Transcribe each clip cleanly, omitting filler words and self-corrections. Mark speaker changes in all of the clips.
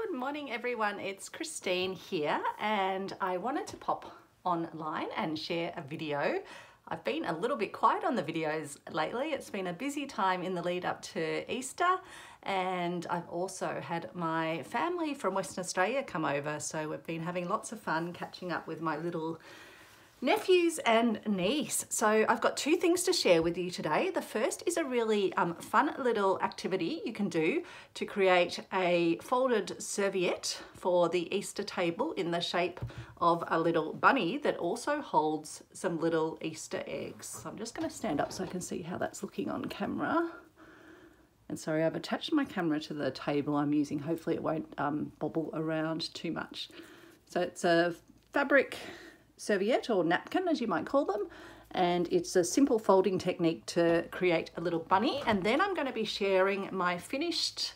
Speaker 1: Good morning everyone, it's Christine here and I wanted to pop online and share a video. I've been a little bit quiet on the videos lately. It's been a busy time in the lead up to Easter, and I've also had my family from Western Australia come over, so we've been having lots of fun catching up with my little nephews and niece. So I've got two things to share with you today. The first is a really fun little activity you can do to create a folded serviette for the Easter table in the shape of a little bunny that also holds some little Easter eggs. So I'm just going to stand up so I can see how that's looking on camera. And sorry, I've attached my camera to the table I'm using. Hopefully it won't bobble around too much. So it's a fabric serviette or napkin, as you might call them, and it's a simple folding technique to create a little bunny. And then I'm going to be sharing my finished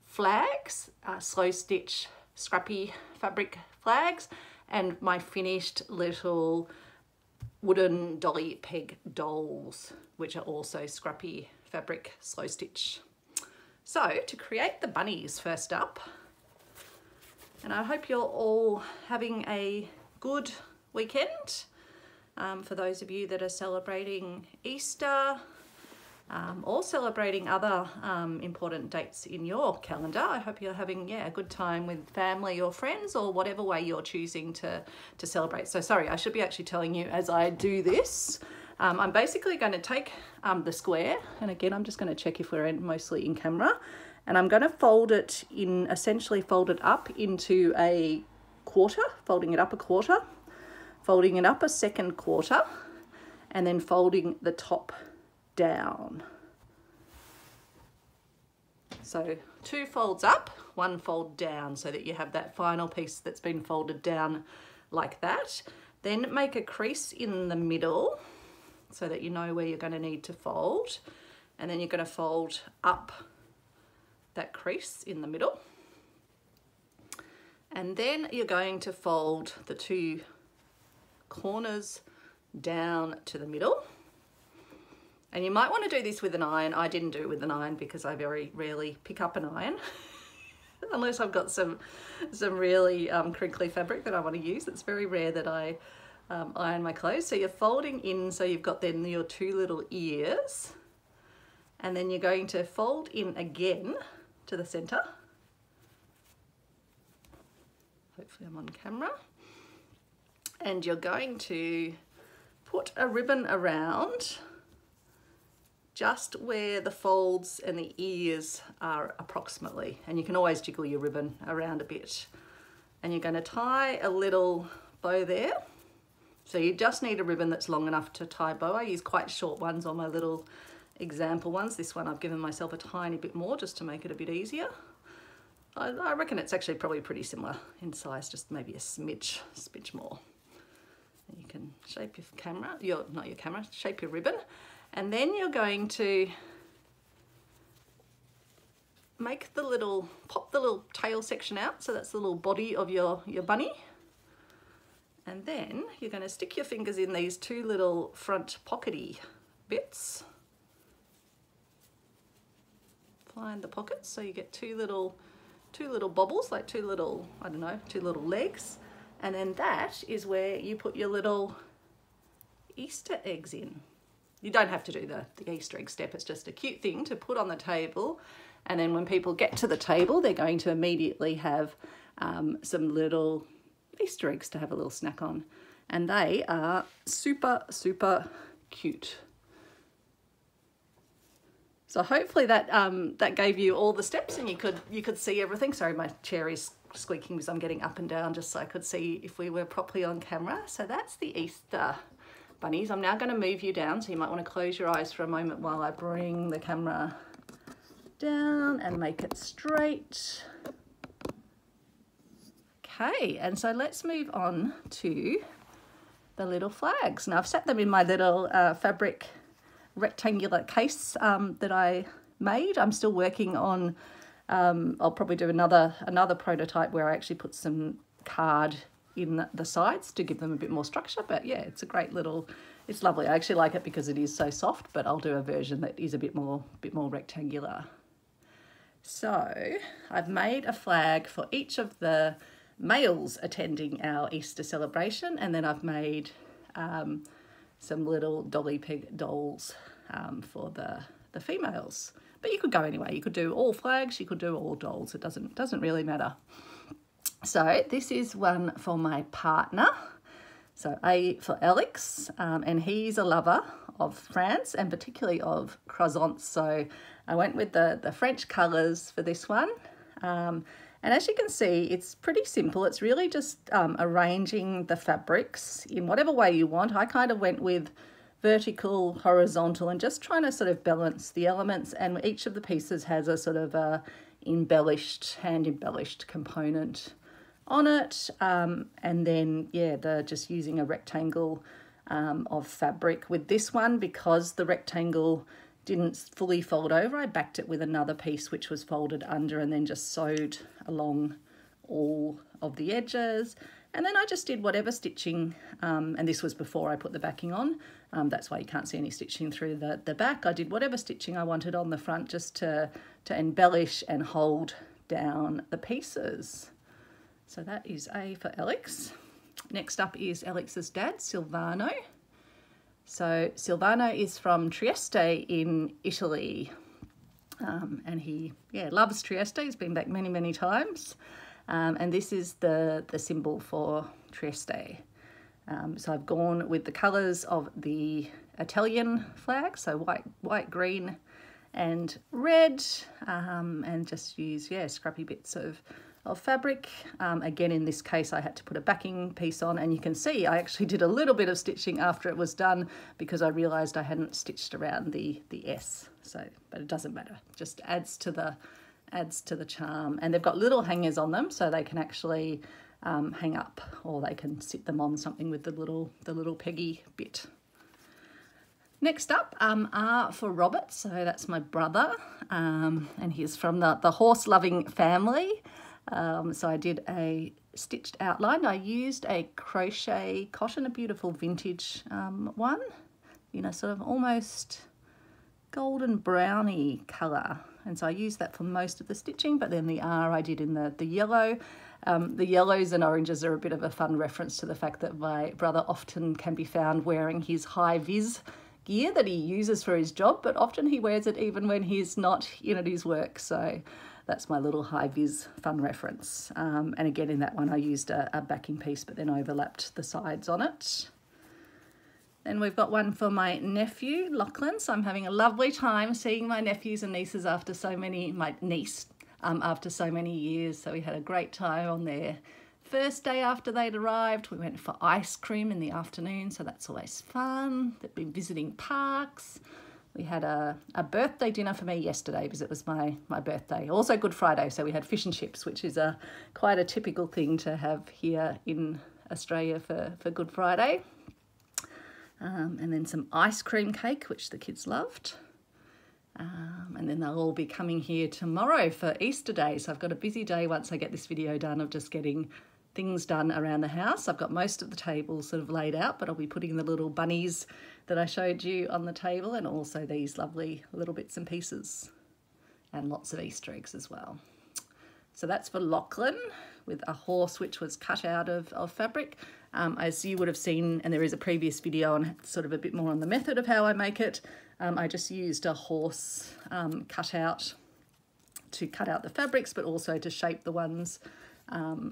Speaker 1: flags, slow stitch scrappy fabric flags, and my finished little wooden dolly peg dolls, which are also scrappy fabric slow stitch. So to create the bunnies, first up, and I hope you're all having a good weekend. For those of you that are celebrating Easter or celebrating other important dates in your calendar, I hope you're having a good time with family or friends, or whatever way you're choosing to celebrate. So sorry, I should be actually telling you as I do this. I'm basically going to take the square, and again I'm just going to check if we're mostly in camera, and I'm going to fold it in, essentially fold it up into a quarter, folding it up a quarter, folding it up a second quarter, and then folding the top down. So 2 folds up, 1 fold down, so that you have that final piece that's been folded down like that. Then make a crease in the middle so that you know where you're going to need to fold, and then you're going to fold up that crease in the middle, and then you're going to fold the 2 corners down to the middle. And you might want to do this with an iron. I didn't do it with an iron because I very rarely pick up an iron unless I've got some really crinkly fabric that I want to use. It's very rare that I iron my clothes. So you're folding in, so you've got then your 2 little ears, and then you're going to fold in again to the center. Hopefully I'm on camera. And you're going to put a ribbon around just where the folds and the ears are approximately. And you can always jiggle your ribbon around a bit. And you're going to tie a little bow there. So you just need a ribbon that's long enough to tie a bow. I use quite short ones on my little example ones. This one I've given myself a tiny bit more just to make it a bit easier. I reckon it's actually probably pretty similar in size, just maybe a smidge more. You can shape your camera, shape your ribbon, and then you're going to make pop the little tail section out, so that's the little body of your bunny. And then you're going to stick your fingers in these 2 little front pockety bits. Find the pockets, so you get two little bobbles, like 2 little, I don't know, 2 little legs. And then that is where you put your little Easter eggs in. You don't have to do the Easter egg step. It's just a cute thing to put on the table. And then when people get to the table, they're going to immediately have some little Easter eggs to have a little snack on. And they are super, super cute. So hopefully that that gave you all the steps and you could see everything. Sorry, my chair is squeaking because I'm getting up and down just so I could see if we were properly on camera. So that's the Easter bunnies. I'm now going to move you down, so you might want to close your eyes for a moment while I bring the camera down and make it straight. Okay, and so let's move on to the little flags. Now I've set them in my little fabric rectangular case that I made. I'm still working on I'll probably do another prototype where I actually put some card in the sides to give them a bit more structure. But yeah, it's a great little, it's lovely. I actually like it because it is so soft, but I'll do a version that is a bit more rectangular. So I've made a flag for each of the males attending our Easter celebration, and then I've made some little dolly pig dolls for the females. But you could go anyway. You could do all flags, you could do all dolls. It doesn't really matter. So this is one for my partner. So A for Alex, and he's a lover of France and particularly of croissants. So I went with the French colours for this one. And as you can see, it's pretty simple. It's really just arranging the fabrics in whatever way you want. I kind of went with vertical, horizontal, and just trying to sort of balance the elements. And each of the pieces has a sort of hand embellished component on it. And then, yeah, just using a rectangle of fabric. With this one, because the rectangle didn't fully fold over, I backed it with another piece which was folded under and then just sewed along all of the edges. And then I just did whatever stitching, and this was before I put the backing on. That's why you can't see any stitching through the back. I did whatever stitching I wanted on the front just to embellish and hold down the pieces. So that is A for Alex. Next up is Alex's dad, Silvano. So Silvano is from Trieste in Italy, and he loves Trieste. He's been back many, many times, and this is the symbol for Trieste. So I've gone with the colours of the Italian flag, so white, green, and red, and just use scrappy bits of fabric. Again, in this case, I had to put a backing piece on, and you can see I actually did a little bit of stitching after it was done because I realised I hadn't stitched around the S. So, but it doesn't matter. Just adds to the charm. And they've got little hangers on them, so they can actually hang up, or they can sit them on something with the little peggy bit. Next up, R for Robert. So that's my brother, and he's from the horse-loving family. So I did a stitched outline. I used a crochet cotton, a beautiful vintage one, sort of almost golden browny colour. And so I used that for most of the stitching, but then the R I did in the yellow. The yellows and oranges are a bit of a fun reference to the fact that my brother often can be found wearing his high-vis gear that he uses for his job, but often he wears it even when he's not in at his work. So that's my little high-vis fun reference. And again, in that one, I used a backing piece, but then overlapped the sides on it. Then we've got one for my nephew, Lachlan. So I'm having a lovely time seeing my nephews and nieces after so many, after so many years. So we had a great time on their first day after they'd arrived. We went for ice cream in the afternoon, so that's always fun. They've been visiting parks. We had a birthday dinner for me yesterday because it was my birthday. Also Good Friday, so we had fish and chips, which is quite a typical thing to have here in Australia for Good Friday. And then some ice cream cake, which the kids loved. And then they'll all be coming here tomorrow for Easter Day. So I've got a busy day once I get this video done of just getting things done around the house. I've got most of the table sort of laid out, but I'll be putting the little bunnies that I showed you on the table, and also these lovely little bits and pieces, and lots of Easter eggs as well. So that's for Lachlan, with a horse which was cut out of fabric. As you would have seen, and there is a previous video on sort of a bit more on the method of how I make it, I just used a horse cutout to cut out the fabrics, but also to shape the ones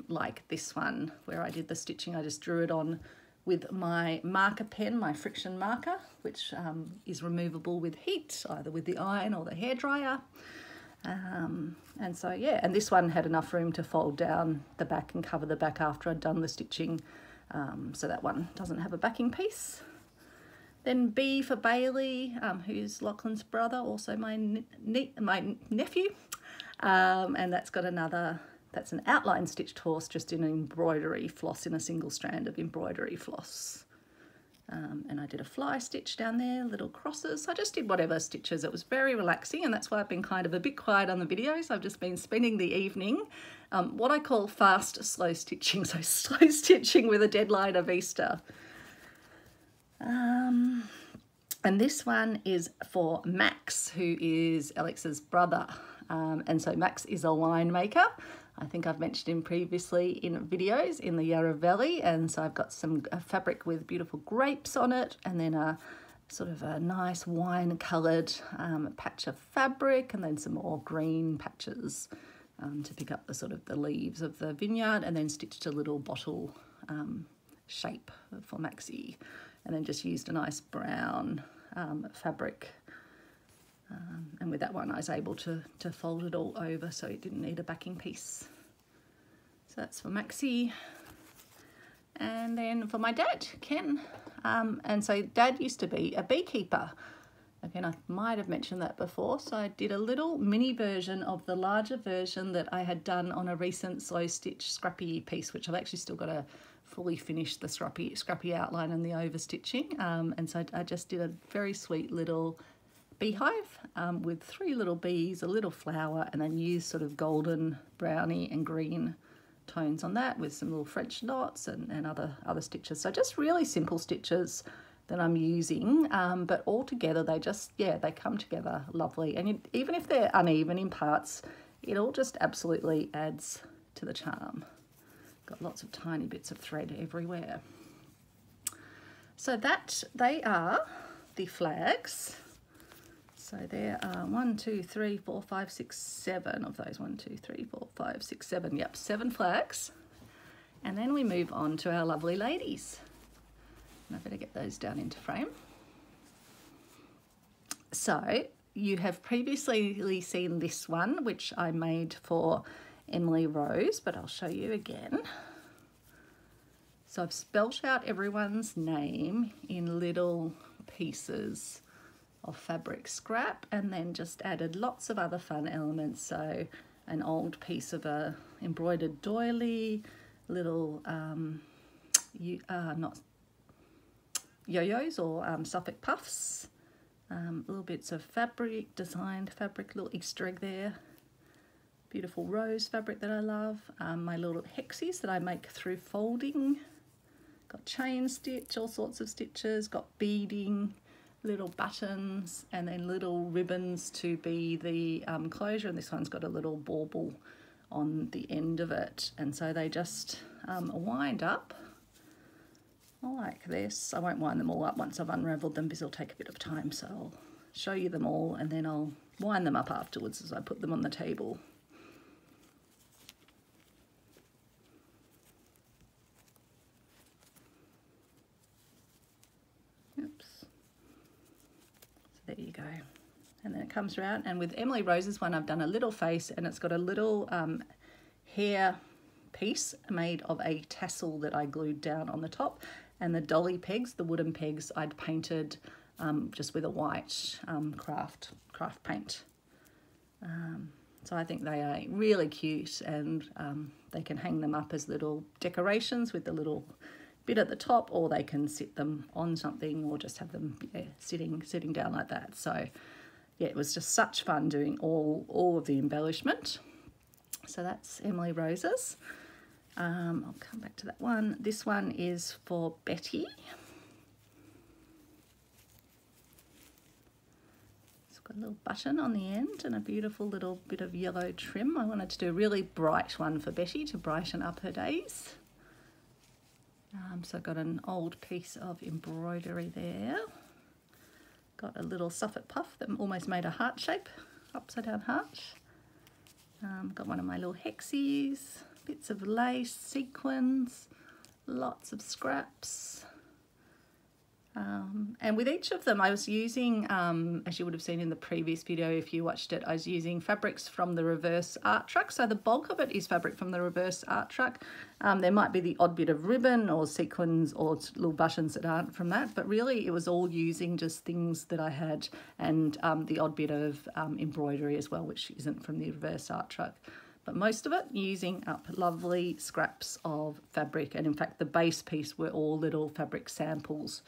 Speaker 1: like this one where I did the stitching. I just drew it on with my marker pen, my friction marker, which is removable with heat, either with the iron or the hairdryer. And so, yeah, and this one had enough room to fold down the back and cover the back after I'd done the stitching. So that one doesn't have a backing piece. Then B for Bailey, who's Lachlan's brother, also my nephew. And that's got that's an outline stitched horse just in an embroidery floss, in a single strand of embroidery floss. And I did a fly stitch down there, little crosses. I just did whatever stitches. It was very relaxing, and that's why I've been kind of a bit quiet on the videos. I've just been spending the evening, what I call fast, slow stitching. So slow stitching with a deadline of Easter. And this one is for Max, who is Alex's brother. And so Max is a line maker. I think I've mentioned him previously in videos in the Yarra Valley, and so I've got some fabric with beautiful grapes on it, and then a sort of a nice wine coloured patch of fabric, and then some more green patches to pick up the sort of the leaves of the vineyard, and then stitched a little bottle shape for Maxie, and then just used a nice brown fabric. And with that one I was able to fold it all over so it didn't need a backing piece. So that's for Maxie. And then for my dad, Ken. And so Dad used to be a beekeeper. Again, I might have mentioned that before. So I did a little mini version of the larger version that I had done on a recent slow stitch scrappy piece, which I've actually still got to fully finish the scrappy outline and the over stitching. And so I just did a very sweet little beehive with 3 little bees, a little flower, and then used sort of golden, browny and green tones on that with some little French knots and other stitches. So just really simple stitches that I'm using, but all together they just, yeah, they come together lovely. And even if they're uneven in parts, it all just absolutely adds to the charm. Got lots of tiny bits of thread everywhere. So that they are the flags. So there are 1, 2, 3, 4, 5, 6, 7 of those. 1, 2, 3, 4, 5, 6, 7. Yep, 7 flags. And then we move on to our lovely ladies. And I better get those down into frame. So you have previously seen this one, which I made for Emily Rose, but I'll show you again. So I've spelt out everyone's name in little pieces of fabric scrap, and then just added lots of other fun elements. So an old piece of a embroidered doily, little not yo-yos or Suffolk puffs, little bits of fabric, designed fabric, little Easter egg there, beautiful rose fabric that I love, my little hexies that I make through folding, got chain stitch, all sorts of stitches, got beading, little buttons, and then little ribbons to be the closure, and this one's got a little bauble on the end of it, and so they just wind up like this. I won't wind them all up once I've unravelled them because it'll take a bit of time, so I'll show you them all and then I'll wind them up afterwards as I put them on the table. There you go. And then it comes around, and with Emily Rose's one I've done a little face, and it's got a little hair piece made of a tassel that I glued down on the top, and the dolly pegs, the wooden pegs, I'd painted just with a white craft paint. So I think they are really cute, and they can hang them up as little decorations with the little bit at the top, or they can sit them on something, or just have them sitting down like that. So yeah, it was just such fun doing all of the embellishment. So that's Emily Rose's. I'll come back to that one. This one is for Betty. It's got a little button on the end and a beautiful little bit of yellow trim. I wanted to do a really bright one for Betty to brighten up her days. So I've got an old piece of embroidery there. Got a little Suffolk puff that almost made a heart shape, upside down heart. Got one of my little hexies, bits of lace, sequins, lots of scraps. And with each of them I was using, as you would have seen in the previous video if you watched it, I was using fabrics from the reverse art truck. So the bulk of it is fabric from the reverse art truck. There might be the odd bit of ribbon or sequins or little buttons that aren't from that, but really it was all using just things that I had, and the odd bit of embroidery as well, which isn't from the reverse art truck. But most of it using up lovely scraps of fabric, and in fact the base piece were all little fabric samples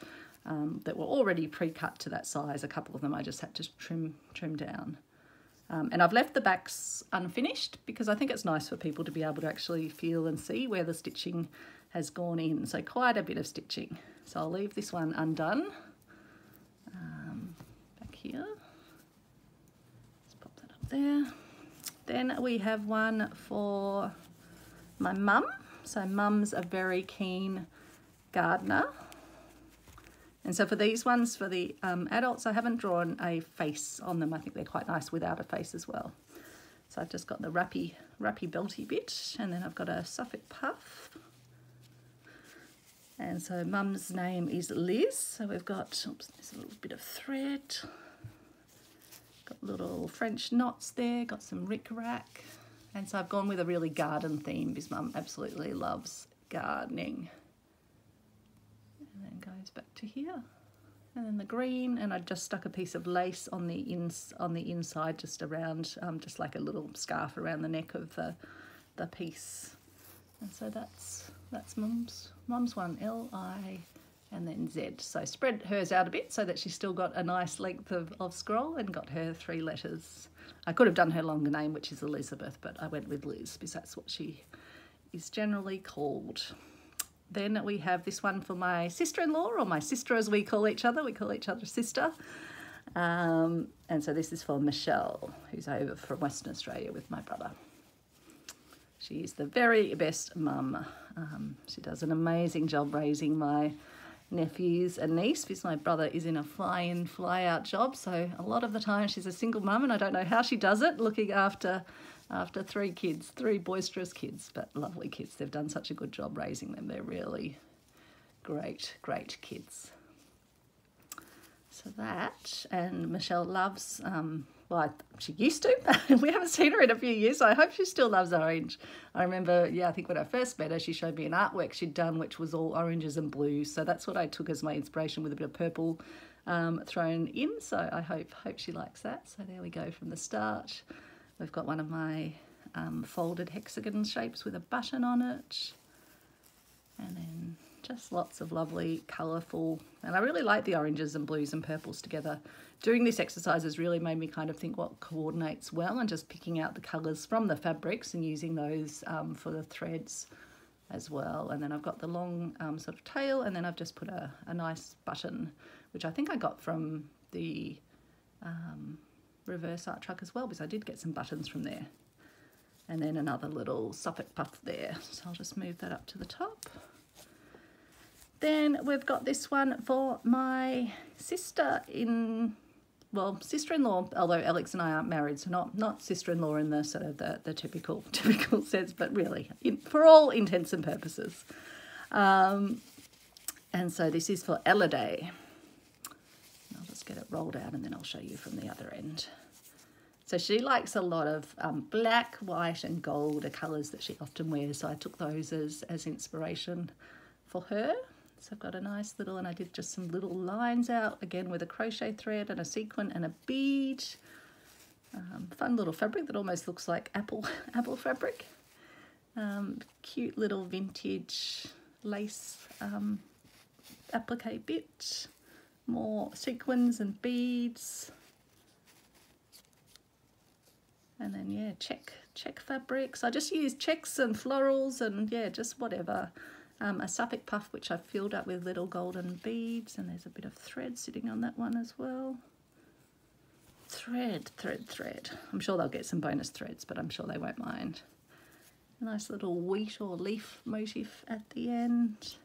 Speaker 1: that were already pre-cut to that size. A couple of them I just had to trim down. And I've left the backs unfinished because I think it's nice for people to be able to actually feel and see where the stitching has gone in. So quite a bit of stitching. So I'll leave this one undone. Back here. Let's pop that up there. Then we have one for my mum. So mum's a very keen gardener. And so for these ones, for the adults, I haven't drawn a face on them. I think they're quite nice without a face as well. So I've just got the wrappy belty bit, and then I've got a Suffolk puff. And so mum's name is Liz. So we've got, oops, there's a little bit of thread. Got little French knots there, got some rick-rack. And so I've gone with a really garden theme because mum absolutely loves gardening. And then goes back to here. And then the green, and I just stuck a piece of lace on the inside, just around, just like a little scarf around the neck of the piece. And so that's mum's one, L-I, and then Z. So spread hers out a bit so that she's still got a nice length of scroll and got her 3 letters. I could have done her longer name, which is Elizabeth, but I went with Liz because that's what she is generally called. Then we have this one for my sister-in-law, or my sister as we call each other. We call each other sister. And so this is for Michelle, who's over from Western Australia with my brother. She is the very best mum. She does an amazing job raising my nephews and niece because my brother is in a fly-in, fly-out job. So a lot of the time she's a single mum, and I don't know how she does it, looking after 3 kids, 3 boisterous kids, but lovely kids. They've done such a good job raising them. They're really great kids. So that, and Michelle loves, well, she used to. We haven't seen her in a few years, so I hope she still loves orange. I remember, I think when I first met her, she showed me an artwork she'd done, which was all oranges and blues. So that's what I took as my inspiration, with a bit of purple thrown in. So I hope she likes that. So there we go from the start. We've got one of my folded hexagon shapes with a button on it. And then just lots of lovely, colourful, and I really like the oranges and blues and purples together. Doing this exercise has really made me kind of think what coordinates well, and just picking out the colours from the fabrics and using those for the threads as well. And then I've got the long sort of tail, and then I've just put a nice button, which I think I got from the reverse art truck as well, because I did get some buttons from there. And then another little Suffolk puff there. So I'll just move that up to the top. Then we've got this one for my sister-in-law, although Alex and I aren't married, so not sister-in-law in the sort of the typical sense, but really for all intents and purposes. And so this is for Eladay. I'll just get it rolled out and then I'll show you from the other end. So she likes a lot of black, white and gold are colours that she often wears, so I took those as inspiration for her. So I've got a nice little, and I did just some little lines out, again with a crochet thread and a sequin and a bead. Fun little fabric that almost looks like apple fabric. Cute little vintage lace applique bit. More sequins and beads. And then, yeah, check fabrics. I just used checks and florals and, yeah, just whatever. A Suffolk puff, which I've filled up with little golden beads, and there's a bit of thread sitting on that one as well. Thread. I'm sure they'll get some bonus threads, but I'm sure they won't mind. A nice little wheat or leaf motif at the end.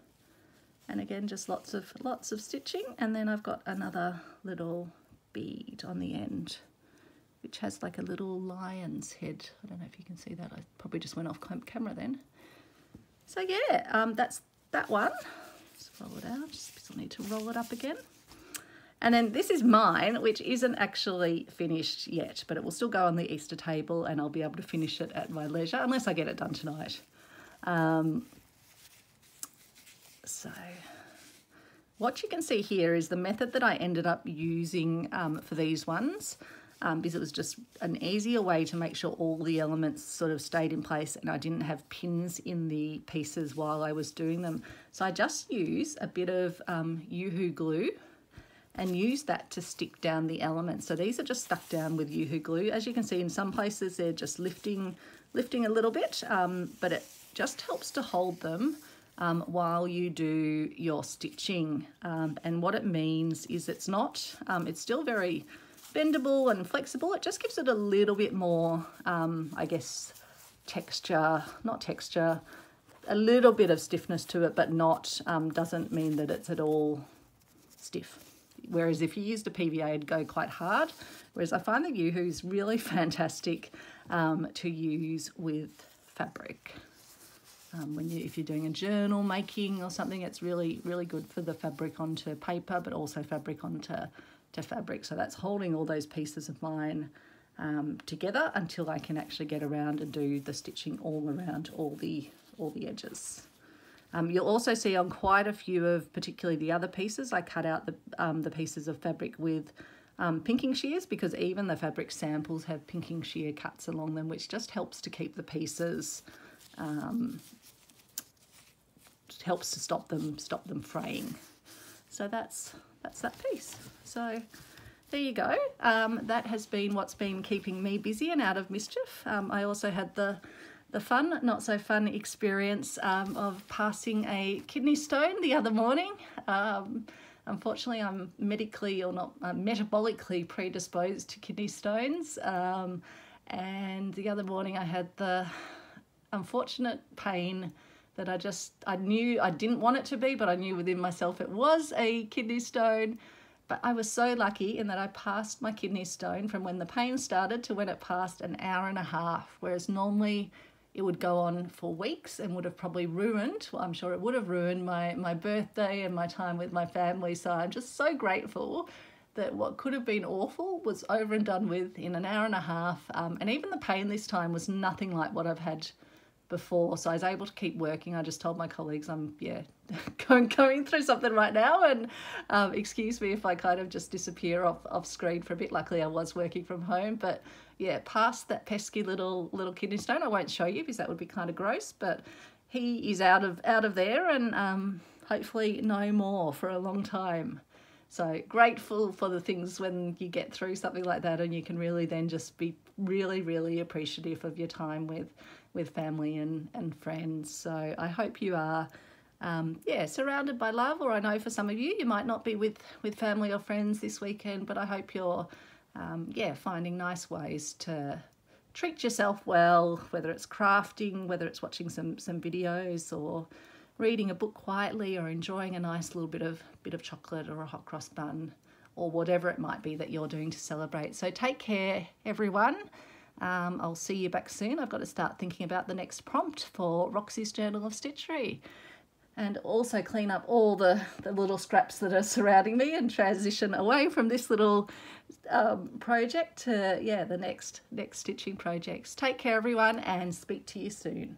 Speaker 1: And again, just lots of stitching. And then I've got another little bead on the end, which has like a little lion's head. I don't know if you can see that. I probably just went off camera then. So yeah, that's that one. Just roll it out, just because I need to roll it up again. And then this is mine, which isn't actually finished yet, but it will still go on the Easter table and I'll be able to finish it at my leisure, unless I get it done tonight. So what you can see here is the method that I ended up using for these ones. Because it was just an easier way to make sure all the elements sort of stayed in place and I didn't have pins in the pieces while I was doing them. So I just use a bit of Yoo-hoo glue and use that to stick down the elements. So these are just stuck down with Yoo-hoo glue. As you can see, in some places they're just lifting a little bit, but it just helps to hold them while you do your stitching. And what it means is it's not, it's still very bendable and flexible. It just gives it a little bit more, I guess, texture, not texture, a little bit of stiffness to it, but not, doesn't mean that it's at all stiff. Whereas if you used a PVA, it'd go quite hard. Whereas I find that Yoo-hoo is really fantastic to use with fabric. If you're doing a journal making or something, it's really, really good for the fabric onto paper, but also fabric onto fabric. So that's holding all those pieces of mine together until I can actually get around and do the stitching all around all the edges. You'll also see on quite a few of particularly the other pieces, I cut out the pieces of fabric with pinking shears, because even the fabric samples have pinking shear cuts along them, which just helps to keep the pieces, helps to stop them fraying. So that's that piece. So there you go. That has been what's been keeping me busy and out of mischief. I also had the fun, not so fun experience of passing a kidney stone the other morning. Unfortunately, I'm medically or not metabolically predisposed to kidney stones. And the other morning I had the unfortunate pain that I knew I didn't want it to be, but I knew within myself it was a kidney stone. But I was so lucky in that I passed my kidney stone from when the pain started to when it passed an hour and a half, whereas normally it would go on for weeks and would have probably ruined, well, I'm sure it would have ruined my birthday and my time with my family. So I'm just so grateful that what could have been awful was over and done with in an hour and a half. And even the pain this time was nothing like what I've had before. So I was able to keep working. I just told my colleagues I'm going through something right now, and excuse me if I kind of just disappear off screen for a bit. Luckily I was working from home, but yeah, past that pesky little kidney stone. I won't show you because that would be kind of gross, but he is out of there, and hopefully no more for a long time. So grateful for the things when you get through something like that, and you can really then just be really, really appreciative of your time with family and friends. So I hope you are surrounded by love, or I know for some of you might not be with family or friends this weekend, but I hope you're finding nice ways to treat yourself well, whether it's crafting, whether it's watching some videos, or reading a book quietly, or enjoying a nice little bit of chocolate or a hot cross bun, or whatever it might be that you're doing to celebrate. So take care, everyone. I'll see you back soon. I've got to start thinking about the next prompt for Roxy's Journal of Stitchery, and also clean up all the little scraps that are surrounding me and transition away from this little project to the next stitching projects. Take care, everyone, and speak to you soon.